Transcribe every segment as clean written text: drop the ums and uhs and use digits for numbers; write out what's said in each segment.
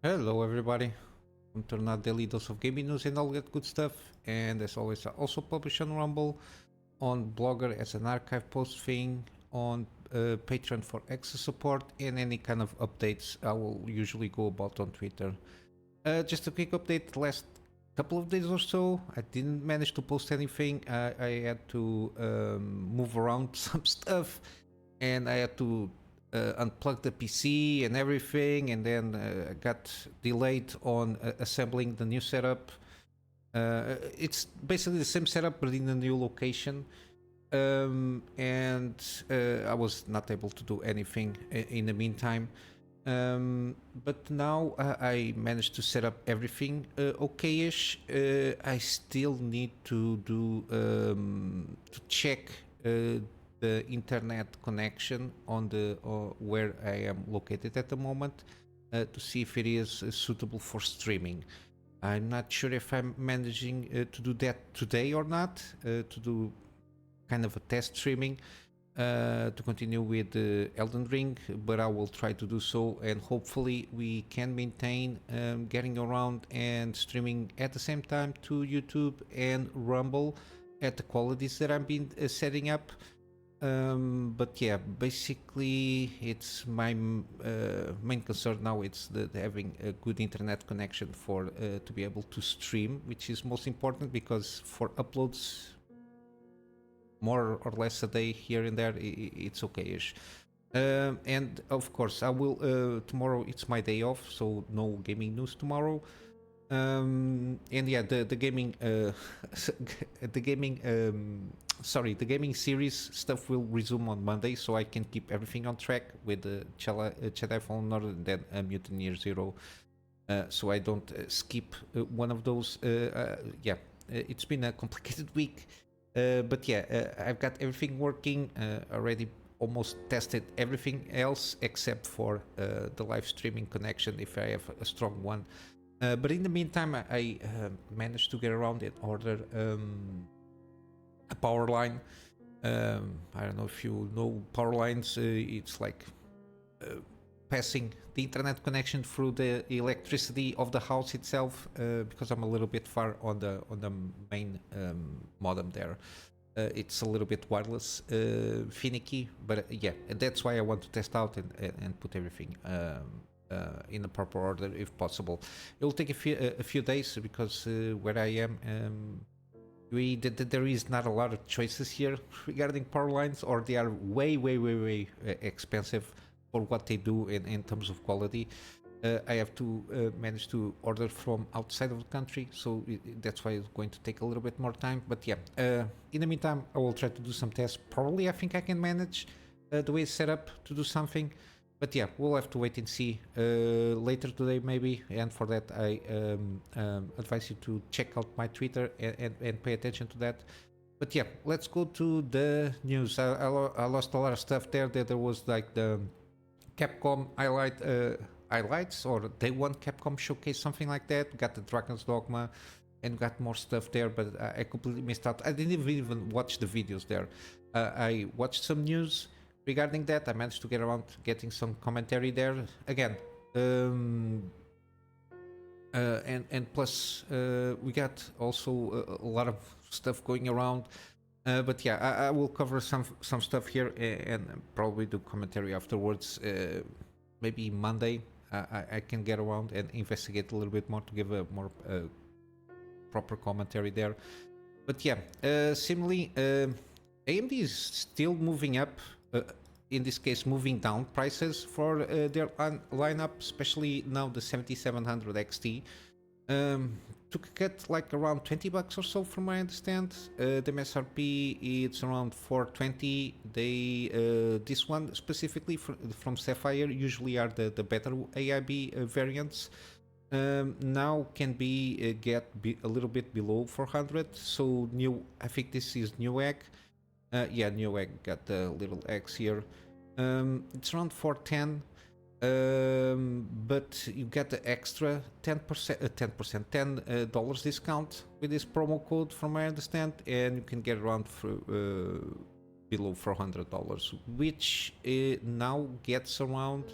Hello everybody, welcome to another daily dose of gaming news and all that good stuff. And as always, I also publish on Rumble, on Blogger as an archive post thing, on Patreon for extra support, and any kind of updates I will usually go about on Twitter. Just a quick update, last couple of days or so, I didn't manage to post anything. I had to move around some stuff, and I had to unplug the PC and everything, and then got delayed on assembling the new setup. It's basically the same setup but in a new location, and I was not able to do anything in the meantime. But now I managed to set up everything okay-ish. I still need to do to check the internet connection on the where I am located at the moment to see if it is suitable for streaming. I'm not sure if I'm managing to do that today or not, to do kind of a test streaming to continue with Elden Ring, but I will try to do so, and hopefully we can maintain getting around and streaming at the same time to YouTube and Rumble at the qualities that I've been setting up. But yeah, basically it's my main concern now. It's the having a good internet connection for to be able to stream, which is most important, because for uploads more or less a day here and there, it's okay-ish. And of course I will tomorrow, it's my day off, so no gaming news tomorrow. And yeah, the gaming the gaming the gaming series stuff will resume on Monday, so I can keep everything on track with the Jedi Fallen Order and then Mutineer Zero, so I don't skip one of those. Yeah, it's been a complicated week, but yeah, I've got everything working already. Almost tested everything else except for the live streaming connection, if I have a strong one. But in the meantime, I managed to get around and order a power line. I don't know if you know power lines. It's like passing the internet connection through the electricity of the house itself, because I'm a little bit far on the main modem there. It's a little bit wireless, finicky, but yeah, that's why I want to test out and put everything in the proper order if possible. It will take a few days because where I am, there is not a lot of choices here regarding power lines, or they are way expensive for what they do in terms of quality. I have to manage to order from outside of the country, so that's why it's going to take a little bit more time. But yeah, in the meantime, I will try to do some tests. Probably I think I can manage the way it's set up to do something. But yeah, we'll have to wait and see later today maybe, and for that I advise you to check out my Twitter and pay attention to that. But yeah, let's go to the news. I lost a lot of stuff there. There was like the Capcom highlights, or Day 1 Capcom Showcase, something like that. Got the Dragon's Dogma and got more stuff there, but I completely missed out. I didn't even watch the videos there. I watched some news regarding that. I managed to get around getting some commentary there again, and plus we got also a lot of stuff going around, but yeah, I will cover some stuff here and probably do commentary afterwards. Maybe Monday I can get around and investigate a little bit more to give a more proper commentary there. But yeah, similarly, AMD is still moving up, in this case moving down prices for their lineup, especially now the 7700 XT. Took a cut like around $20 or so from what I understand. The MSRP it's around 420. They this one specifically from Sapphire usually are the better AIB variants. Now can be a little bit below 400. So new, I think this is Newegg. Yeah, Newegg got the little X here. It's around 410. But you get the extra 10% $10 discount with this promo code from what I understand, and you can get around for below $400, which now gets around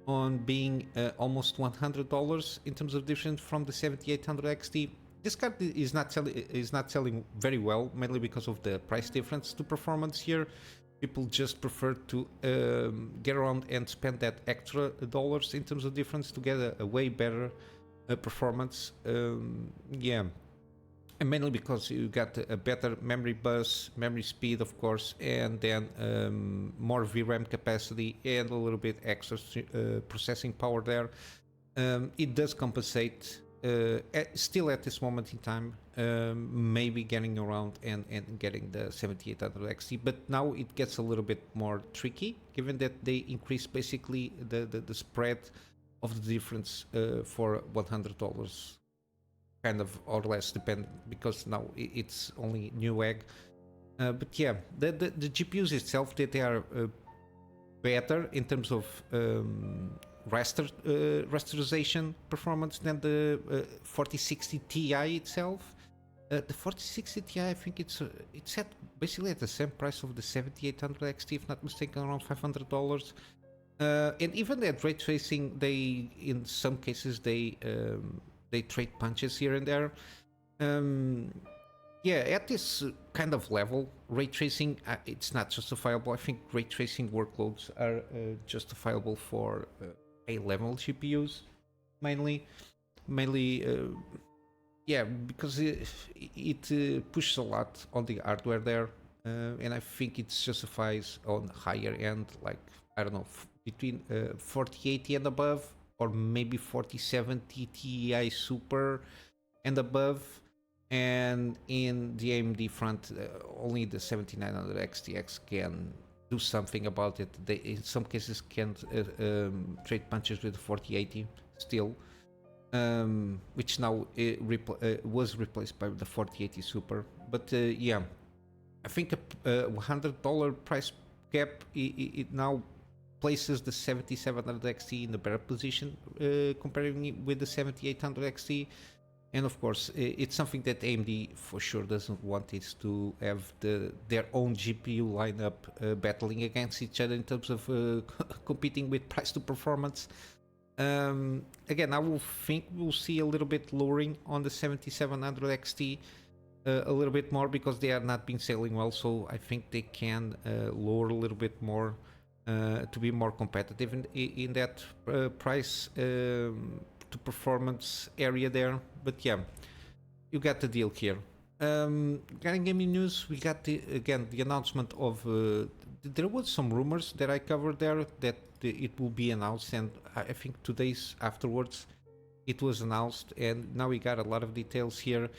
on being almost $100 in terms of difference from the 7800 XT. This card is not selling very well, mainly because of the price difference to performance here. People just prefer to get around and spend that extra dollars in terms of difference to get a way better performance. Yeah, and mainly because you got a better memory bus, memory speed, of course, and then more VRAM capacity and a little bit extra processing power there. It does compensate still at this moment in time, maybe getting around and getting the 7800 XT, but now it gets a little bit more tricky given that they increase basically the spread of the difference for $100, kind of, or less, depend, because now it's only new egg. But yeah, the GPUs itself, they are better in terms of rasterization performance than the 4060 Ti itself. The 4060 Ti, I think it's at basically at the same price of the 7800 XT, if not mistaken, around $500. And even that ray tracing, they in some cases they trade punches here and there. Yeah, at this kind of level, ray tracing, it's not justifiable. I think ray tracing workloads are justifiable for A-level GPUs, mainly. Yeah, because it pushes a lot on the hardware there, and I think it justifies on higher end, like, I don't know, between 4080 and above, or maybe 4070 Ti Super and above. And in the AMD front, only the 7900 XTX can do something about it. They in some cases can't trade punches with the 4080 still, which now was replaced by the 4080 Super. But yeah, I think a $100 price gap, it now places the 7700 XT in the better position, comparing it with the 7800 XT. And of course, it's something that AMD for sure doesn't want, is to have their own GPU lineup battling against each other in terms of competing with price to performance. Again, I will think we'll see a little bit lowering on the 7700 XT, a little bit more, because they are not been selling well. So I think they can lower a little bit more to be more competitive in that price to performance area there. But yeah, you got the deal here. Regarding gaming news, we got the announcement of there was some rumors that I covered there that it will be announced, and I think 2 days afterwards it was announced, and now we got a lot of details here.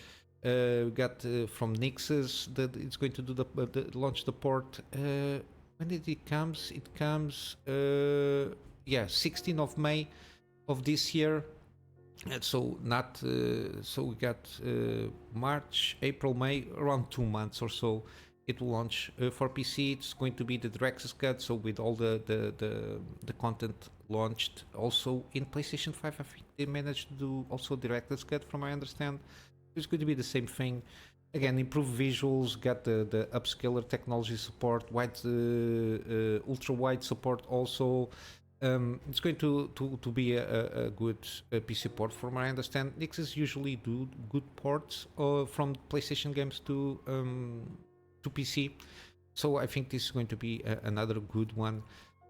We got from Nix's that it's going to do the launch the port. When did it comes? It comes 16th of May of this year. So not so we got March, April, May, around 2 months or so. It will launch for PC. It's going to be the director's cut, so with all the content launched. Also in PlayStation 5, I think they managed to do also director's cut, from what I understand. It's going to be the same thing. Again, improved visuals, got the upscaler technology support, ultra wide support also. It's going to be a good PC port, from what I understand. Nixes usually do good ports from PlayStation games to PC, so I think this is going to be another good one.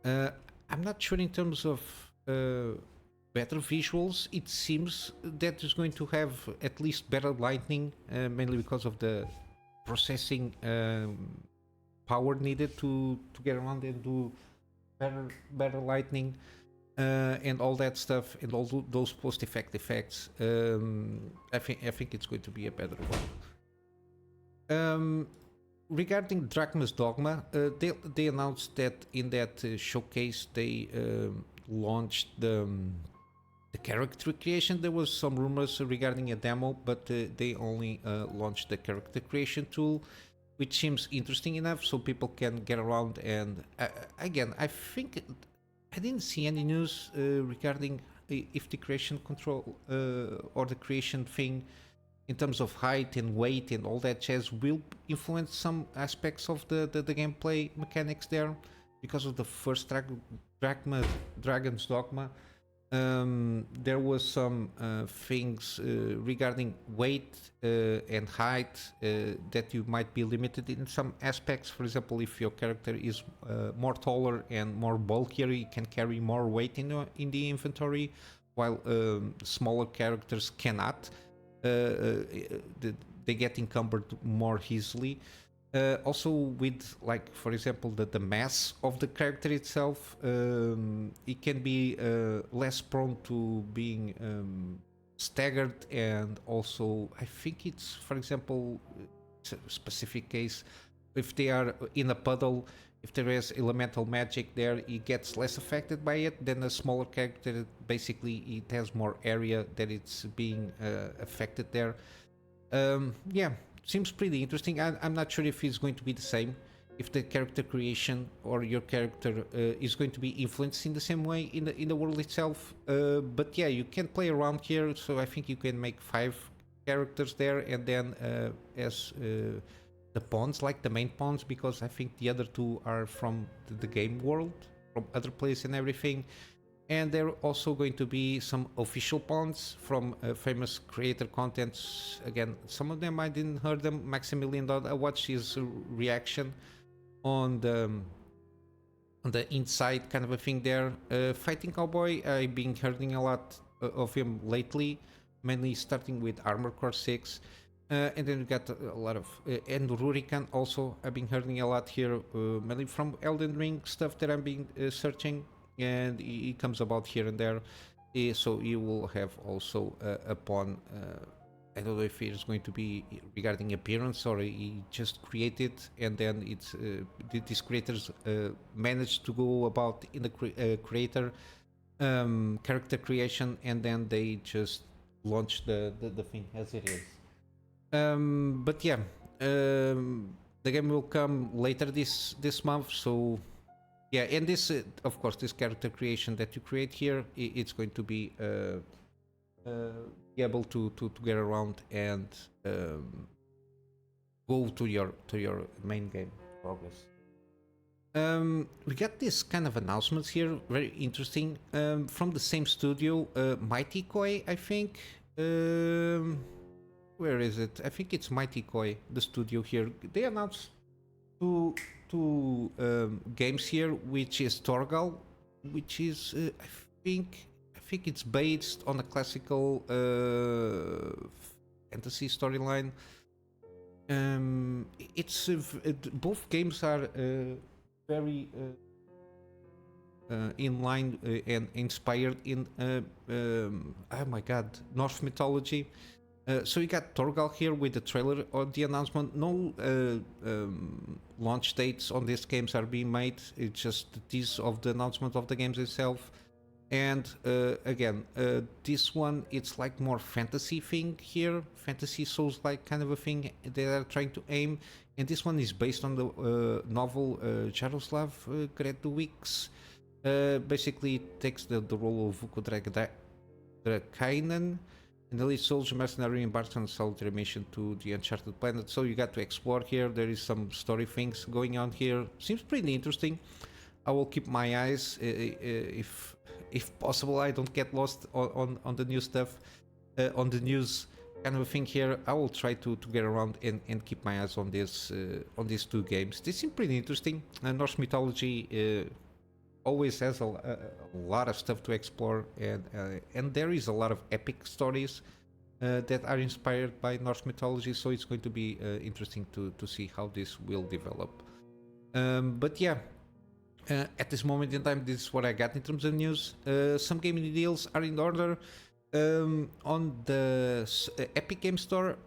I'm not sure in terms of better visuals. It seems that it's going to have at least better lighting, mainly because of the processing power needed to get around and do better lighting and all that stuff, and all those post-effect effects. I think it's going to be a better one. Regarding Drachma's Dogma, they announced that in that showcase they launched the character creation. There was some rumors regarding a demo, but they only launched the character creation tool, which seems interesting enough, so people can get around. And again, I think I didn't see any news regarding if the creation control or the creation thing in terms of height and weight and all that jazz will influence some aspects of the gameplay mechanics there, because of the first track Dragma, Dragon's Dogma, there was some things regarding weight and height that you might be limited in some aspects. For example, if your character is more taller and more bulkier, you can carry more weight in the inventory, while smaller characters cannot. They get encumbered more easily. Also with, like, for example, the mass of the character itself, it can be less prone to being staggered. And also I think it's, for example, it's a specific case, if they are in a puddle, if there is elemental magic there, it gets less affected by it than a smaller character. Basically it has more area that it's being affected there. Yeah, seems pretty interesting. I'm not sure if it's going to be the same, if the character creation or your character is going to be influenced in the same way in the world itself. But yeah, you can play around here. So I think you can make 5 characters there, and then as the pawns, like the main pawns, because I think the other 2 are from the game world, from other places and everything. And there are also going to be some official pawns from famous creator contents. Again, some of them I didn't heard them. Maximilian, I watched his reaction on the inside kind of a thing there. Fighting Cowboy, I've been hearing a lot of him lately, mainly starting with Armor Core 6. And then we got a lot of and Rurikan also. I've been hearing a lot here, mainly from Elden Ring stuff that I've been searching, and it comes about here and there. So you will have also a pawn. I don't know if it's going to be regarding appearance, or he just created and then it's these creators managed to go about in the creator character creation, and then they just launch the thing as it is. But yeah, the game will come later this month. So yeah, and this of course, this character creation that you create here, it's going to be able to get around and go to your main game progress. We got this kind of announcements here, very interesting, from the same studio, Mighty Koi, I think. Where is it? I think it's Mighty Koi, the studio here. They announced two games here, which is Thorgal, which is I think it's based on a classical fantasy storyline. It's both games are very in line and inspired in oh my god, Norse mythology. So you got Thorgal here with the trailer or the announcement. No launch dates on these games are being made. It's just the tease of the announcement of the games itself. And again, this one, it's like more fantasy thing here, fantasy Soulslike kind of a thing they are trying to aim. And this one is based on the novel Jaroslav Gredowick's. Basically, it takes the role of Vuko Drakainen, and the lead soldier mercenary embarks on a solitary mission to the uncharted planet. So you got to explore here. There is some story things going on here. Seems pretty interesting. I will keep my eyes if possible. I don't get lost on the new stuff, on the news kind of a thing here. I will try to get around and keep my eyes on this on these two games. They seem pretty interesting. Norse mythology always has a lot of stuff to explore, and there is a lot of epic stories that are inspired by Norse mythology, so it's going to be interesting to see how this will develop. But yeah, at this moment in time, this is what I got in terms of news. Some gaming deals are in order on the Epic Game Store.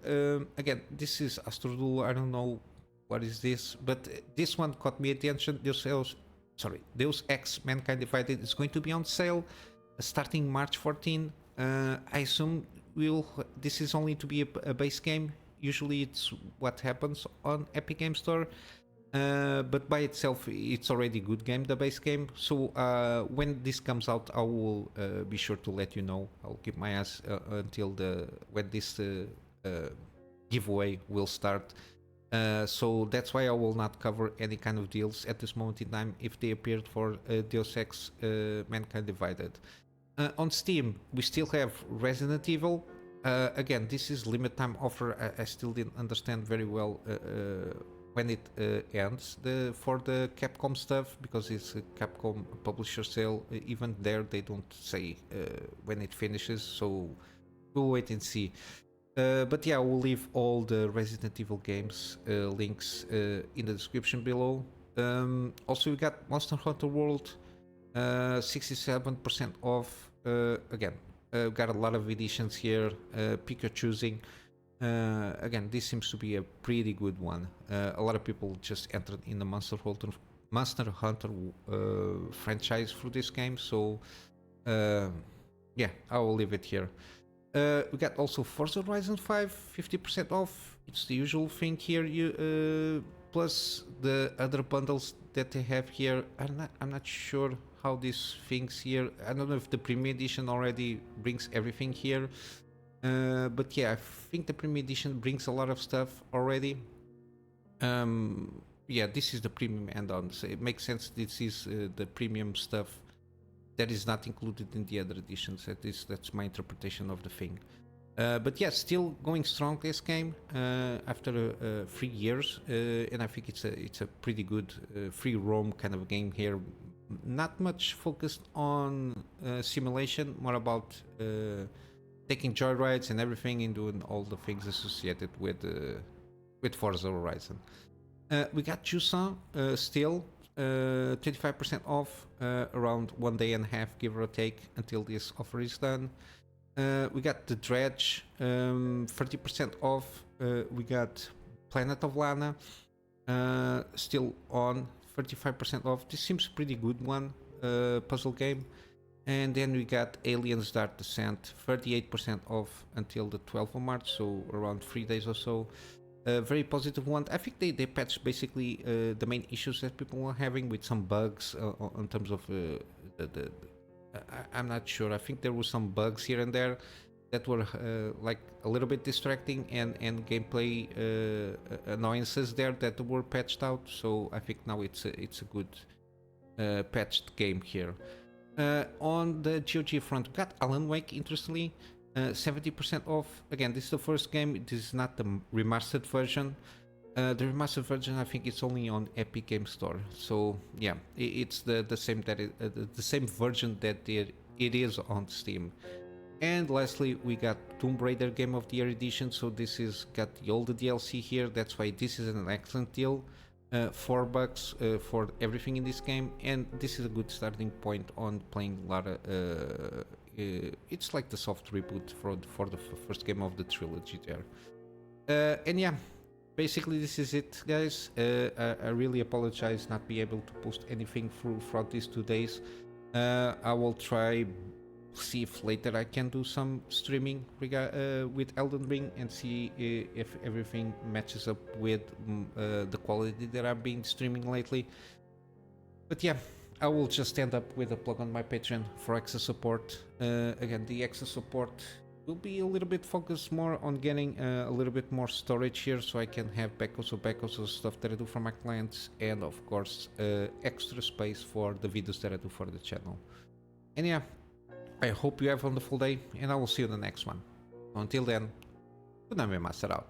Again, this is Astrodul. I don't know what is this, but this one caught me attention. Deus Ex Mankind Divided is going to be on sale starting March 14. I assume this is only to be a base game. Usually it's what happens on Epic Game Store, but by itself it's already a good game, the base game. So when this comes out, I will be sure to let you know. I'll keep my eyes until when this giveaway will start. So that's why I will not cover any kind of deals at this moment in time if they appeared for Deus Ex Mankind Divided. On Steam, we still have Resident Evil. Again, this is limit time offer. I still didn't understand very well when it ends for the Capcom stuff, because it's a Capcom publisher sale. Even there, they don't say when it finishes, so we'll wait and see. But yeah, we'll leave all the Resident Evil games links in the description below. Also, we got Monster Hunter World, 67% off. Again, got a lot of editions here. Pick your choosing. Again, this seems to be a pretty good one. A lot of people just entered in the Monster Hunter franchise for this game, so yeah, I will leave it here. We got also Forza Horizon 5, 50% off. It's the usual thing here. Plus the other bundles that they have here. I'm not sure how these things here. I don't know if the Premium Edition already brings everything here. But yeah, I think the Premium Edition brings a lot of stuff already. Yeah, this is the premium add-on, so it makes sense. This is the premium stuff that is not included in the other editions. That's my interpretation of the thing. But yeah, still going strong this game after 3 years, and I think it's a pretty good free roam kind of game here. Not much focused on simulation, more about taking joyrides and everything, and doing all the things associated with Forza Horizon. We got jusant still 25% off, around 1 day and a half, give or take, until this offer is done. We got the dredge, 30% off. We got Planet of Lana, still on 35% off. This seems a pretty good one, puzzle game. And then we got Aliens Dark Descent, 38% off until the 12th of March, so around 3 days or so. Very positive one. I think they patched basically the main issues that people were having with some bugs in terms of I'm not sure. I think there were some bugs here and there that were like a little bit distracting, and gameplay annoyances there that were patched out. So I think now it's a good patched game here. On the GOG front, we got Alan Wake, interestingly, 70% off. Again, this is the first game. This is not the remastered version. The remastered version, I think, it's only on Epic Game Store. So yeah, it's the same the same version that it is on Steam. And lastly, we got Tomb Raider Game of the Year edition. So this is got all the DLC here. That's why this is an excellent deal. $4 for everything in this game, and this is a good starting point on playing a lot of. It's like the soft reboot for the first game of the trilogy there. And yeah, basically this is it, guys. I really apologize not be able to post anything throughout these 2 days. I will try see if later I can do some streaming with Elden Ring and see if everything matches up with the quality that I've been streaming lately. But yeah, I will just end up with a plug on my Patreon for extra support. Again, the extra support will be a little bit focused more on getting a little bit more storage here, so I can have backups of stuff that I do for my clients, and of course extra space for the videos that I do for the channel. And yeah, I hope you have a wonderful day, and I will see you in the next one. Until then, Kunamy Master out.